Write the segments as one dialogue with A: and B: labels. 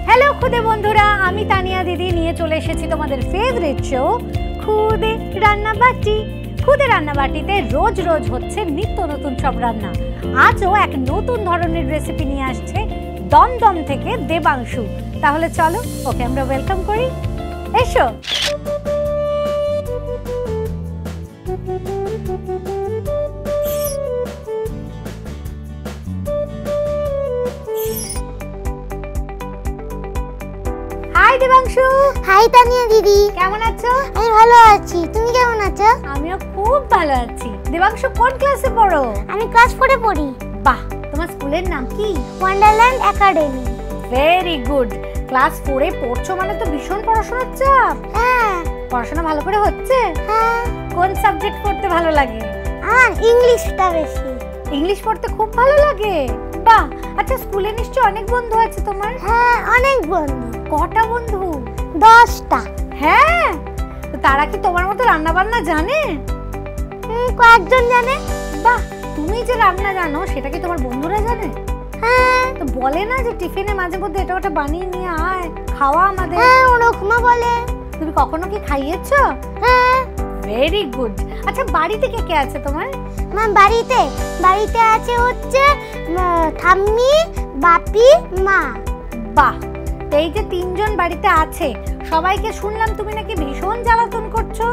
A: Hello খুদে বন্ধুরা, আমি তানিয়া দিদি নিয়ে চলে এসেছি তোমাদের ফেভারিট শো খুদে রান্নাবাটি। খুদে রান্নাবাটিতে রোজ রোজ হচ্ছে নিত্য নতুন সব রান্না। আজও এক নতুন ধরনের রেসিপি নিয়ে আসছে দমদম থেকে দেবাংশু। তাহলে চলো ওকে আমরা ওয়েলকাম করি। এসো। হাই দেবাংশু।
B: হাই তানিয়া দিদি,
A: কেমন আছো?
B: আমি ভালো আছি, তুমি কেমন আছো?
A: আমিও খুব ভালো আছি। দেবাংশু কোন ক্লাসে পড়ো?
B: আমি ক্লাস 4 এ পড়ি।
A: বাহ, তোমার স্কুলের নাম কি?
B: Wonderland academy.
A: Very good. Class 4 এ পড়ছো মানে তো ভীষণ পড়াশোনার চাপ।
B: হ্যাঁ।
A: পড়াশোনা ভালো করে হচ্ছে?
B: হ্যাঁ।
A: কোন সাবজেক্ট পড়তে ভালো লাগে?
B: আমার ইংলিশটা বেশি।
A: ইংলিশ পড়তে খুব ভালো লাগে। বাহ। আচ্ছা, স্কুলে নিশ্চয়ই অনেক বন্ধু আছে তোমার?
B: হ্যাঁ, অনেক বন্ধু।
A: কটা বন্ধু?
B: 10টা।
A: হ্যাঁ, তো তারা কি তোমার মতো রান্না বান্না জানে?
B: কয়েকজন জানে।
A: বাহ, তুমি যে রান্না জানো সেটা কি তোমার বন্ধুরা জানে?
B: হ্যাঁ।
A: তো বলে না যে টিফিনে মাঝে মধ্যে এটা ওটা বানিয়ে নিয়ে আয়, খাওয়া আমাদের।
B: হ্যাঁ, ওরকমও বলে।
A: তুমি কখনো কি খাইয়েছো?
B: হ্যাঁ।
A: Very good. আচ্ছা, বাড়িতে কে কে আছে তোমার?
B: আমার বাড়িতে আছে হচ্ছে ঠাম্মি, বাপি, মা।
A: বাহ, এই যে 3 জন বাড়িতে আছে, সবাইকে শুনলাম তুমি নাকি ভীষণ জ্বালাতন করছো।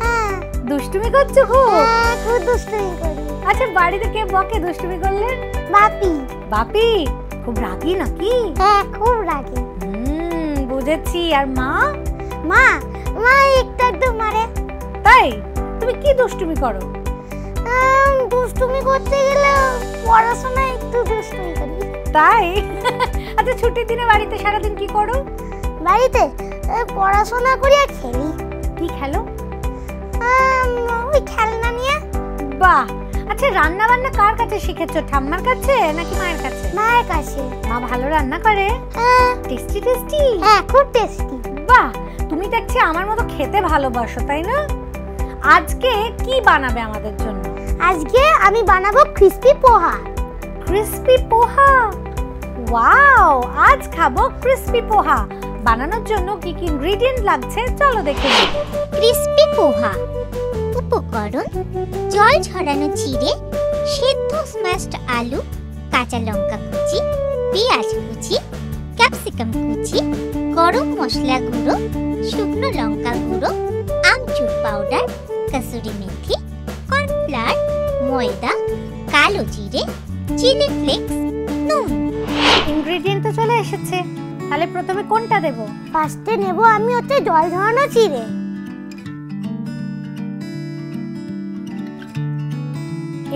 B: হ্যাঁ।
A: দুষ্টুমি করছো খুব?
B: হ্যাঁ, খুব দুষ্টুমি করি।
A: আচ্ছা, বাড়িতে কে বকে দুষ্টুমি করলে?
B: বাপি।
A: বাপি খুব রাগী নাকি?
B: হ্যাঁ, খুব রাগী।
A: বুঝেছি। আর মা?
B: মা একটু মারে।
A: তাই? তুমি কি দুষ্টুমি করো?
B: দুষ্টুমি করতে গেলে পড়াশোনা একটু দুষ্টুমি করি।
A: তাই? আচ্ছা, ছুটির দিনে বাড়িতে সারাদিন কি করো?
B: বাড়িতে পড়াশোনা করি আর খেলি।
A: কি খেলো?
B: ওই খেলনা নিয়ে।
A: বাহ। আচ্ছা, রান্না বান্না কার কাছে শিখেছো? ঠাম্মার কাছে নাকি মায়ের কাছে?
B: মায়ের কাছে।
A: মা ভালো রান্না করে?
B: হ্যাঁ।
A: Tasty tasty?
B: হ্যাঁ, খুব টেস্টি।
A: বাহ, তুমি দেখছি আমার মতো খেতে ভালোবাসো, তাই না? আজকে কি বানাবে আমাদের জন্য?
B: আজকে আমি বানাবো ক্রিসপি পোহা।
A: ক্রিসপি পোহা? ওয়াও, আজ খাবো ক্রিসপি পোহা। বানানোর জন্য কি কি ইনগ্রেডিয়েন্ট লাগছে চলো দেখে নিই।
C: ক্রিসপি পোহা উপকরণ: জল ঝরানো চিড়ে, সেদ্ধ স্ম্যাশড আলু, কাঁচা লঙ্কা কুচি, পেঁয়াজ কুচি, ক্যাপসিকাম কুচি, গরম মশলা গুঁড়ো, শুকনো লঙ্কা গুঁড়ো, আমচুর পাউডার, কসুরি মেথি, কর্নফ্লাওয়ার, ময়দা, কালো জিরে, চিলি ফ্লেক্স, নুন।
A: ইনগ্রেডিয়েন্ট তো চলে এসেছে, তাহলে প্রথমে কোনটা দেব?
B: ফার্স্টে নেব আমি হচ্ছে জল ঝরানো চিড়ে।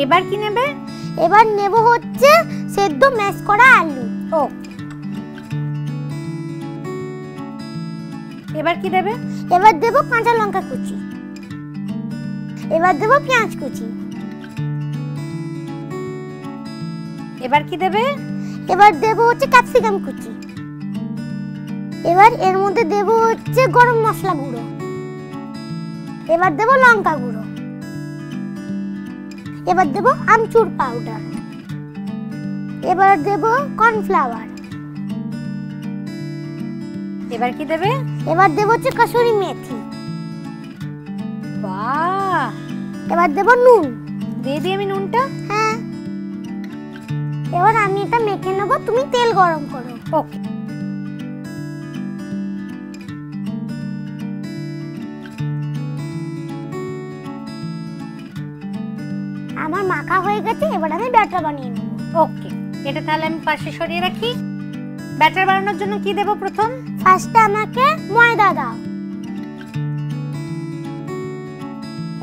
A: এবার কি নেবে?
B: এবার নেব হচ্ছে সেদ্ধ ম্যাশ করা আলু।
A: ও, এবার কি দেবে?
B: এবার দেব কাঁচা লঙ্কা কুচি। এবার দেব পেঁয়াজ কুচি।
A: এবার কি দেবে?
B: এবার দেব হচ্ছে ক্যাপসিকাম কুচি। এবার এর মধ্যে দেব হচ্ছে গরম মশলা গুঁড়ো। এবার দেব লঙ্কা গুঁড়ো। এবার দেব আমচুর পাউডার। এবার দেব কর্নফ্লাওয়ার।
A: এবার কি দেবে?
B: এবার দেব হচ্ছে কসুরি মেথি।
A: বাহ।
B: এবার দেব নুন।
A: দিয়ে দিই আমি নুনটা?
B: হ্যাঁ। এবার আমি এটা মেখে নেব, তুমি তেল গরম করো।
A: ওকে।
B: আমার মাখা হয়ে গেছে, এবার আমি ব্যাটার বানিয়ে নেব।
A: ওকে, এটা তাহলে আমি পাশে সরিয়ে রাখি। ব্যাটার বানানোর জন্য কি দেব প্রথম?
B: ফার্স্টে আমাকে ময়দা দাও।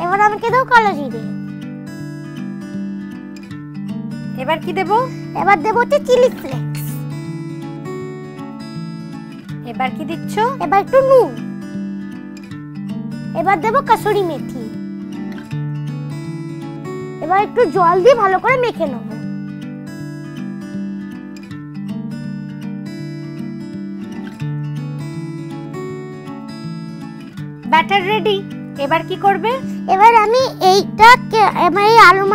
B: এবার আমাকে দাও কালো জিরে।
A: এবার কি দেব?
B: এবার দেব হচ্ছে চিলি ফ্লেক্স।
A: এবার কি দিচ্ছ?
B: এবার একটু নুন। এবার দেব কসুরি মেথি। এবার একটু জল দিয়ে ভালো করে মেখে নেব।
A: Batter ready. এবার কি করবে?
B: এবার আমি এই আলু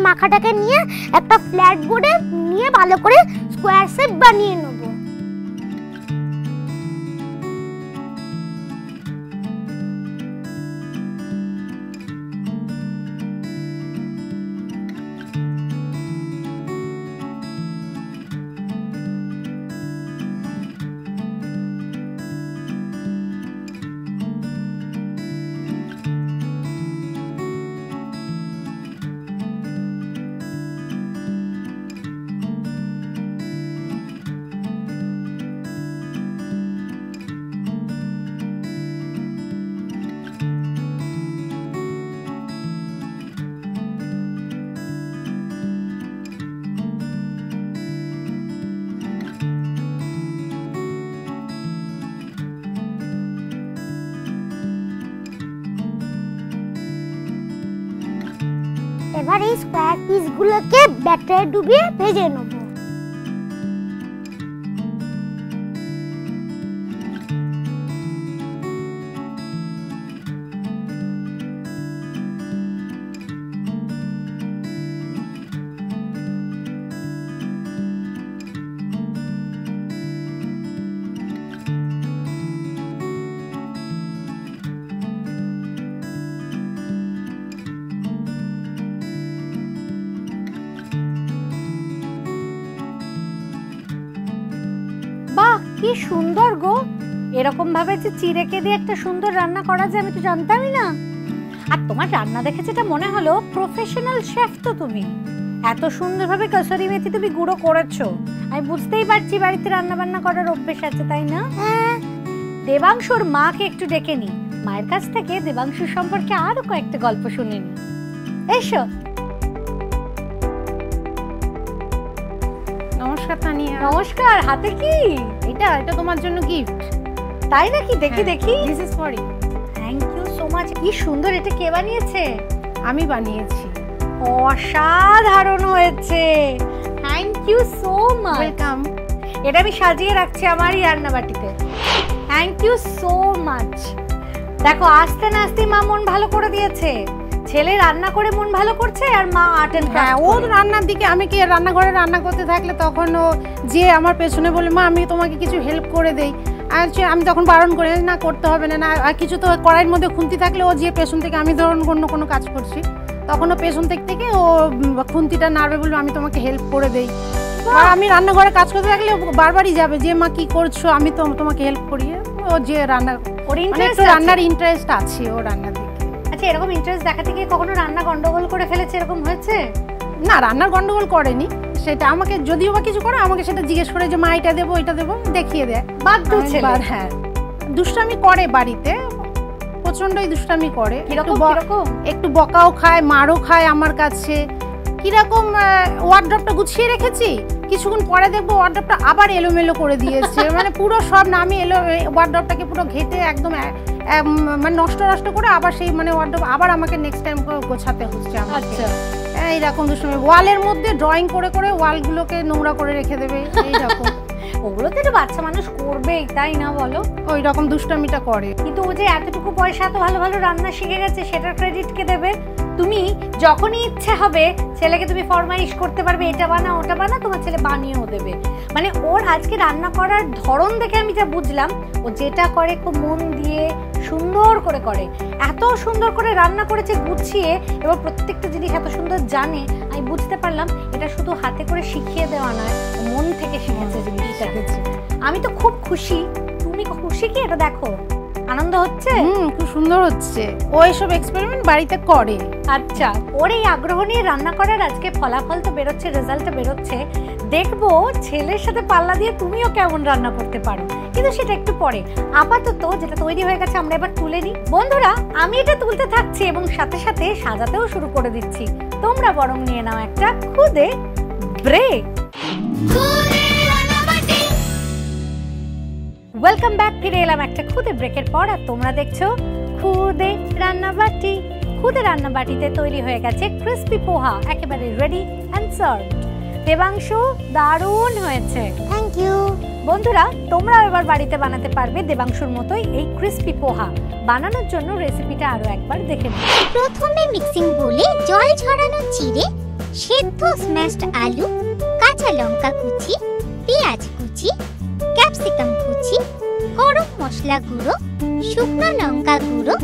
B: মাখাটাকে নিয়ে একটা ফ্ল্যাট বোর্ডে নিয়ে ভালো করে স্কোয়ার শেপ বানিয়ে নেব। এবার এই স্কোয়ার পিসগুলোকে ব্যাটারে ডুবিয়ে ভেজে নেব।
A: বাহ, কি সুন্দর গো! এরকম ভাবে যে চিড়েকে দিয়ে একটা সুন্দর রান্না করা যায় আমি তো জানতামই না। আর তোমার রান্না দেখে যেটা মনে হলো, প্রফেশনাল শেফ তো তুমি। এত সুন্দরভাবে কসুরি মেথি তুমি গুঁড়ো করেছো, আমি বুঝতেই পারছি বাড়িতে রান্না বান্না করার অভ্যেস আছে, তাই না? দেবাংশুর মাকে একটু ডেকে নি, মায়ের কাছ থেকে দেবাংশুর সম্পর্কে আরো কয়েকটা গল্প শুনে নি। এসো।
D: নমস্কার তানিয়া।
A: নমস্কার। হাতে কি?
D: এটা তোমার জন্য গিফট।
A: তাই নাকি? দেখি দেখি।
D: This is for you.
A: Thank you so much. কি সুন্দর! এটা কে বানিয়েছে?
D: আমি বানিয়েছি।
A: অসাধারণ হয়েছে। Thank you so much.
D: Welcome.
A: এটা আমি সাজিয়ে রাখছি আমারই রান্নাবাটিতে। Thank you so much. দেখো, আস্তে না আস্তে মা মন ভালো করে দিয়েছে। ছেলে রান্না করে মন ভালো করছে আর মা আর্ট এন্ড
D: হ্যাঁ, ও রান্নার দিকে, আমি কি রান্নাঘরে রান্না করতে থাকলে তখন ও যে আমার পেছনে বলে, মা আমি তোমাকে কিছু হেল্প করে দেই। আর আমি তখন বারণ করে না, করতে হবে না। আর কিছু তো কড়াইয়ের মধ্যে খুন্তি থাকলে ও যে পেছন থেকে, আমি ধরুন অন্য কোনো কাজ করছি, তখন ও পেছন থেকে ও খুন্তিটা নাড়বে, বলবে আমি তোমাকে হেল্প করে দেই। আর আমি রান্নাঘরে কাজ করতে থাকলে বারবারই যাবে যে মা কি করছো, আমি তো তোমাকে হেল্প করি। ও যে রান্নার ইন্টারেস্ট আছে ও রান্নার দিকে।
A: আচ্ছা, এরকম ইন্টারেস্ট দেখাতে গিয়ে কখনো রান্না গন্ডগোল করে ফেলেছে, এরকম হয়েছে?
D: না, রান্নার গন্ডগোল করেনি। সেটা আমাকে যদিও বা কিছু করে, আমাকে সেটা জিজ্ঞেস করে যে মা এটা দেবো, এটা দেবো, দেখিয়ে দেয়।
A: বাধ্য ছেলে।
D: হ্যাঁ, দুষ্টামি করে বাড়িতে, প্রচন্ডই দুষ্টামি করে। একটু বকাও খায়, মারও খায় আমার কাছে। কিরকম, ওয়ার্ড্রপটা গুছিয়ে রেখেছি, কিছুক্ষণ পরে দেখবো ওয়ার্ড্রপটা আবার এলোমেলো করে দিয়েছে। মানে পুরো সব না, আমি ওয়ার্ড্রপটাকে পুরো ঘেটে একদম মানে নষ্ট করে আবার সেই মানে ওয়ার্ড্রপ আবার আমাকে নেক্সট টাইম গোছাতে হচ্ছে।
A: আচ্ছা,
D: এইরকম দুষ্টুমি। ওয়ালের মধ্যে ড্রয়িং করে করে ওয়ালগুলোকে নোংরা করে রেখে দেবে, এইরকম।
A: ওগুলো তো বাচ্চা মানুষ করবেই, তাই না বলো?
D: ওই রকম দুষ্টামিটা করে।
A: কিন্তু ও যে এতটুকু পয়সা এত ভালো ভালো রান্না শিখে গেছে, সেটার ক্রেডিট কে দেবে? তুমি যখনই ইচ্ছে হবে ছেলেকে তুমি ফরমাইশ করতে পারবে, এটা বানা ওটা বানা, তোমার ছেলে বানিয়েও দেবে। মানে ওর আজকে রান্না করার ধরন দেখে আমি যা বুঝলাম, ও যেটা করে খুব মন দিয়ে সুন্দর করে করে। এত সুন্দর করে রান্না করেছে গুছিয়ে, এবং প্রত্যেকটা জিনিস এত সুন্দর জানে। আমি বুঝতে পারলাম এটা শুধু হাতে করে শিখিয়ে দেওয়া নয়, মন থেকে শিখেছে জিনিসটা। আমি তো খুব খুশি। তুমি খুশি কি? এটা দেখো, আনন্দ হচ্ছে।
D: খুব সুন্দর হচ্ছে। ও এইসব এক্সপেরিমেন্ট বাড়িতে করে।
A: আচ্ছা, ওর এই আগ্রহ নিয়ে রান্না করার আজকে ফলাফল তো বেরোচ্ছে, রেজাল্টটা বেরোচ্ছে। দেখবো ছেলের সাথে পাল্লা দিয়ে তুমিও কেমন রান্না করতে পারো, কিন্তু সেটা একটু পরে। আপাতত যেটা তৈরি হয়ে গেছে আমরা এবার তুলে নিই। বন্ধুরা, আমি এটা তুলতে থাকছি এবং সাথে সাথে সাজাতেও শুরু করে দিচ্ছি। তোমরা বরং নিয়ে নাও একটা খুদে ব্রেক। Welcome back. ফিরে এলাম একটা খুদে ব্রেকের পর, আর তোমরা দেখছো খুদে রান্নাবাটি। খুদে রান্নাবাটিতে তৈরি হয়ে গেছে ক্রিসপি পোহা, একেবারে রেডি অ্যান্ড সার্ভড। দেবাংশু, দারুণ হয়েছে।
B: Thank you.
A: বন্ধুরা, তোমরাও এবার বাড়িতে বানাতে পারবে দেবাংশুর মতোই এই ক্রিস্পি পোহা। বানানোর জন্য রেসিপিটা আরো একবার দেখে নিন।
C: প্রথমে মিক্সিং বোলে জল ঝরানো চিড়ে, সেদ্ধ স্ম্যাশড আলু, কাঁচা লঙ্কা কুচি, পেঁয়াজ কুচি, ক্যাপসিকাম কুচি, গরম মশলা গুঁড়ো, শুকনো লঙ্কা গুঁড়ো,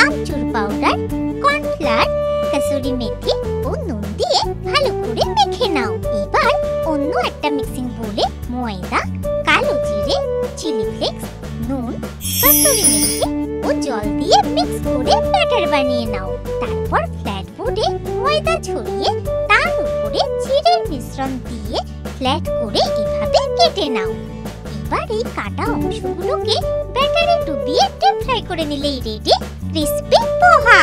C: আমচুর পাউডার, কর্নফ্লাওয়ার, কাসুরি মেথি ও নুন দিয়ে ভালো করে মেখে নাও। এবার অন্য একটা মিক্সিং বোলে ময়দা, কালো জিরে, চিলি ফ্লেক্স, নুন, কাসুরি মেথি ও জল দিয়ে মিক্স করে ব্যাটার বানিয়ে নাও। তারপর ফ্ল্যাট বোর্ডে ময়দা ছড়িয়ে তার উপরে চিড়ের মিশ্রণ দিয়ে ফ্ল্যাট করে এভাবে কেটে নাও। এবার এই কাটা অংশগুলোকে ব্যাটারে ডুবিয়ে ডিপ ফ্রাই করে নিলেই রেডি ক্রিসপি পোহা।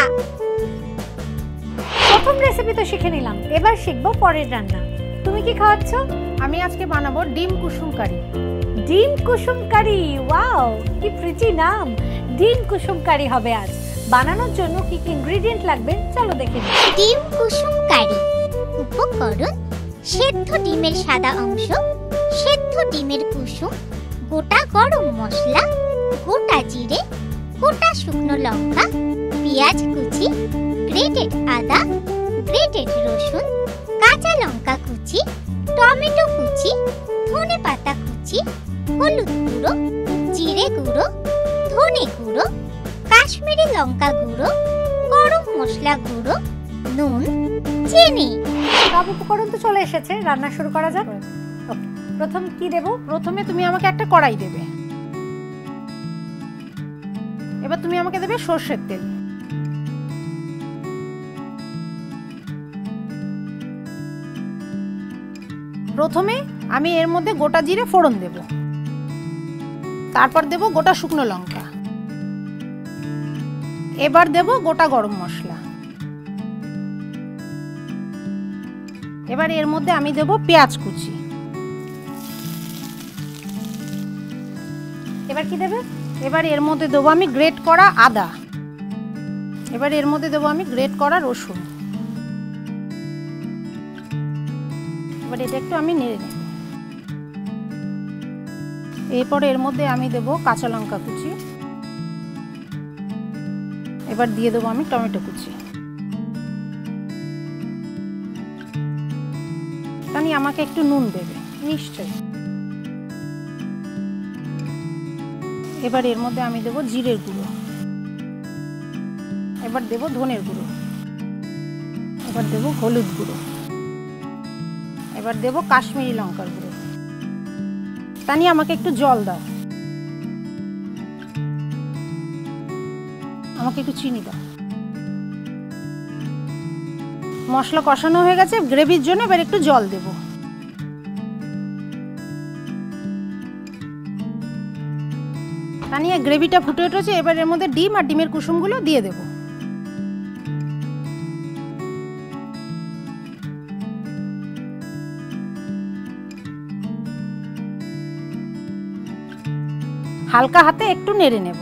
A: প্রথম রেসিপি তো শিখে নিলাম, এবার শিখবো পরের রান্না। তুমি কি খাওয়াচ্ছ?
D: আমি আজকে বানাবো ডিম কুসুম কারি।
A: ডিম কুসুম কারি, ওয়াও কি প্রিটি নাম। ডিম কুসুম কারি হবে আজ। বানানোর জন্য কি কি ইনগ্রেডিয়েন্ট লাগবে চলো দেখে নিই।
C: ডিম কুসুম কারি উপকরণ: সেদ্ধ ডিমের সাদা অংশ, সেদ্ধ ডিমের কুসুম, গোটা গরম মশলা, গোটা জিরে, গোটা শুকনো লঙ্কা, পেঁয়াজ কুচি, গ্রেটেড আদা, গ্রেটেড রসুন, কাঁচা লঙ্কা কুচি, টমেটো কুচি, ধনে পাতা কুচি, হলুদ গুঁড়ো, জিরে গুঁড়ো, ধনে গুঁড়ো, কাশ্মীরি লঙ্কা গুঁড়ো, গরম মশলা গুঁড়ো, নুন, চিনি।
A: সব উপকরণ তো চলে এসেছে, রান্না শুরু করা যাক। ওকে, প্রথম কি দেব?
D: প্রথমে তুমি আমাকে একটা কড়াই দেবে। এবার তুমি আমাকে দেবে সরষের তেল। প্রথমে আমি এর মধ্যে গোটা জিরে ফোড়ন দেব, তারপর দেব গোটা শুকনো লঙ্কা, এবার দেব গোটা গরম মশলা, এবার এর মধ্যে আমি দেব পেঁয়াজ কুচি,
A: এবার কি দেবে?
D: এবার এর মধ্যে দেবো আমি গ্রেট করা আদা, এবার এর মধ্যে দেবো আমি গ্রেট করা রসুন। এবার এটা একটু আমি নেড়ে নেব। এরপরে এর মধ্যে আমি দেবো কাঁচা লঙ্কা কুচি, এবার দিয়ে দেবো আমি টমেটো কুচি। তানি আমাকে একটু নুন দেবে।
A: নিশ্চয়ই।
D: এবার এর মধ্যে আমি দেবো জিরের গুঁড়ো, এবার দেবো ধনের গুঁড়ো, এবার দেবো হলুদ গুঁড়ো, এবার দেবো কাশ্মীরি লঙ্কার গুঁড়ো। তানি আমাকে একটু জল দাও, আমাকে একটু চিনি দাও। মশলা কষানো হয়ে গেছে গ্রেভির জন্য, এবার একটু জল দেবো। তানিয়া গ্রেভিটা ফুটে উঠেছে, এবার এর মধ্যে ডিম আর ডিমের কুসুমগুলো দিয়ে দেবো। হালকা হাতে একটু নেড়ে নেব।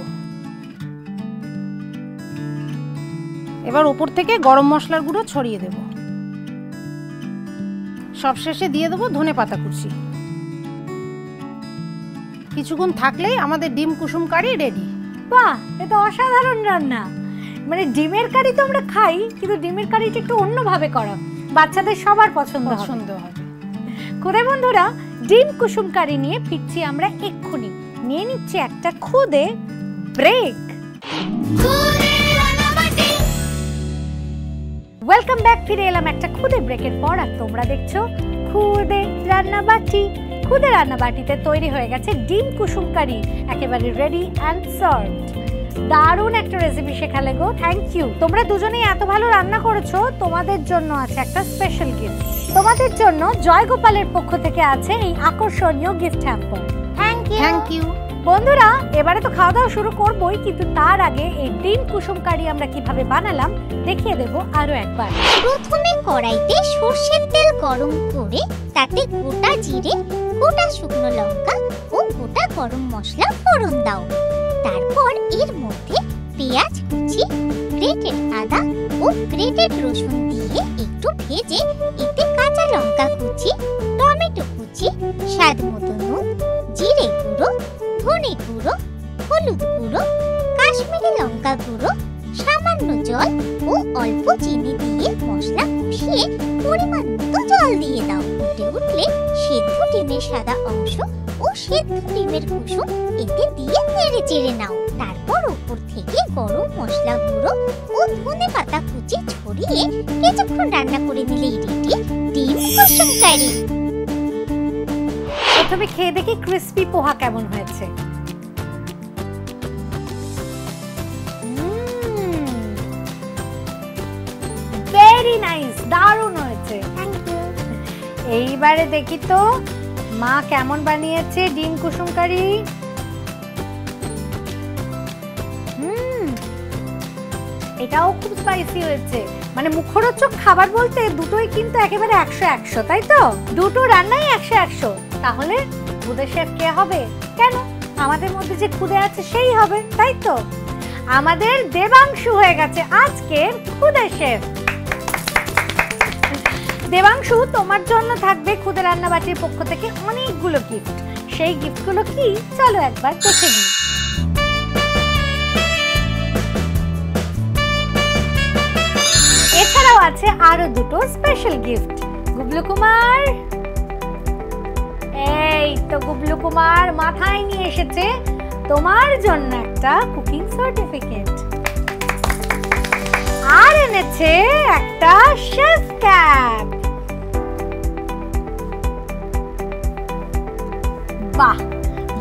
D: এবার উপর থেকে গরম মশলার গুঁড়ো ছড়িয়ে দেব। সবশেষে দিয়ে দেবো ধনে পাতা কুচি। কিছুক্ষণ থাকলেই আমাদের ডিম কুসুম কারি রেডি।
A: বাহ, এটা অসাধারণ রান্না। মানে ডিমের কারি তো আমরা খাই, কিন্তু ডিমের কারিটা একটু অন্যভাবে করা, বাচ্চাদের সবার পছন্দ হবে। খুদে বন্ধুরা, ডিম কুসুম কারি নিয়ে ফিরছি আমরা এক্ষুনি। নিয়ে নিচ্ছে একটা খুদে ব্রেক। Welcome back. ফিরে এলাম একটা খুদে ব্রেকের পর, আর তোমরা দেখছো খুদে রান্নাবাটি। খুদে রান্নাবাটিতে তৈরি হয়ে গেছে ডিম কুসুম কারি, একেবারে রেডি অ্যান্ড সার্ভড। দারুণ একটা রেসিপি শেখালে গো, থ্যাংক ইউ। তোমরা দুজনেই এত ভালো রান্না করেছো, তোমাদের জন্য আছে একটা স্পেশাল গিফট। তোমাদের জন্য জয়গোপালের পক্ষ থেকে আছে এই আকর্ষণীয় গিফট হ্যাম্পার।
D: Thank you.
A: বন্ধুরা, এবারে তো খাওয়া দাওয়া শুরু করবোই, কিন্তু তার আগে এই ডিম কুসুম কারি আমরা কিভাবে বানালাম দেখিয়ে দেবো আরো একবার।
C: প্রথমে কড়াইতে সরষের তেল গরম করে তাতে গোটা জিরে, গোটা শুকনো লঙ্কা ও গোটা গরম মশলা ফোড়ন দাও। তারপর এর মধ্যে পেঁয়াজ কুচি, গ্রেটেড আদা ও গ্রেটেড রসুন দিয়ে একটু ভেজে এতে কাঁচা লঙ্কা কুচি, টমেটো কুচি, স্বাদ মতো নুন, জিরে গুঁড়ো, ধনে গুঁড়ো, হলুদ গুঁড়ো, কাশ্মীরি লঙ্কা গুঁড়ো, সামান্য জল ও অল্প চিনি দিয়ে মশলা কষিয়ে পরিমাণ মতো জল দিয়ে দাও। ফুটে উঠলে সেদ্ধ ডিমের সাদা অংশ ও সেদ্ধ ডিমের কুসুম এতে দিয়ে নেড়ে চেড়ে নাও। তারপর উপর থেকে গরম মশলা গুঁড়ো ও ধনে পাতা কুচি ছড়িয়ে কিছুক্ষণ রান্না করে নিলেই রেডি ডিম কুসুম কারি।
A: প্রথমে খেয়ে দেখি ক্রিসপি পোহা কেমন হয়েছে। ভেরি নাইস, দারুণ হয়েছে। এইবারে দেখি তো মা কেমন বানিয়েছে ডিম কুসুম কারি। এটাও খুব স্পাইসি হয়েছে, মানে মুখরোচক খাবার বলতে দুটোই কিন্তু একেবারে 100-100, তাই তো? দুটো রান্নাই 100-100। তাহলে খুদে শেফ কে হবে? কেন, আমাদের মধ্যে যে খুদে আছে সেই হবে, তাই তো? আমাদের দেবাংশু হয়ে গেছে আজকের খুদে শেফ। দেবাংশু, তোমার জন্য থাকবে খুদে রান্নাবাটির পক্ষ থেকে অনেকগুলো গিফট। সেই গিফটগুলো কি চলো একবার দেখে নিই। এছাড়াও আছে আরো দুটো স্পেশাল গিফট। গুবলু কুমার, এই তো গুবলু কুমার মাথায় নিয়ে এসেছে তোমার জন্য একটা কুকিং সার্টিফিকেট, আর এনেছে একটা শেফ ক্যাপ। বাহ,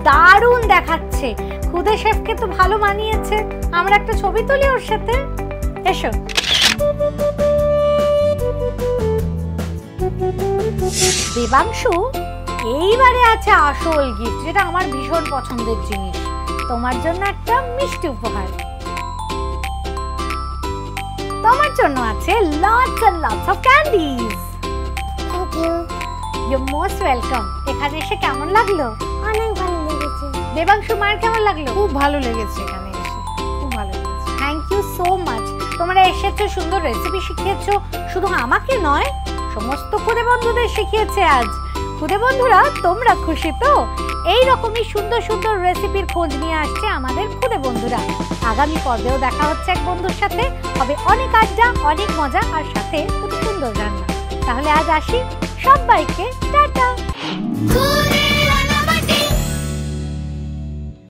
A: দারুণ দেখাচ্ছে। খুদে শেফকে তো ভালো মানিয়েছে। আমরা একটা ছবি তুলি ওর সাথে, এসো। দেবাংশু, এইবারে আছে আসল গিফট, যেটা আমার ভীষণ পছন্দের জিনিস। তোমার জন্য একটা মিষ্টি উপহার। তোমার জন্য আছে lots and lots of candies.
B: Thank you.
A: You're most welcome. এখানে এসে কেমন লাগলো?
B: অনেক ভালো লেগেছে।
A: দেবাংশু, মার কেমন লাগলো?
D: খুব ভালো লেগেছে এখানে এসে, খুব ভালো লেগেছে।
A: Thank you so much. তোমরা এসেছো, সুন্দর রেসিপি শিখিয়েছো, শুধু আমাকে নয় সমস্ত খুদে বন্ধুদের শিখিয়েছে আজ। খুদে বন্ধুরা, তোমরা খুশি তো? এই রকমই সুন্দর সুন্দর রেসিপির খোঁজ নিয়ে আসছে আমাদের খুদে বন্ধুরা। আগামী পর্বেও দেখা হচ্ছে এক বন্ধুর সাথে, হবে অনেক আড্ডা, অনেক মজা, আর সাথে খুব সুন্দর রান্না। তাহলে আজ আসি, সবাইকে টাটা।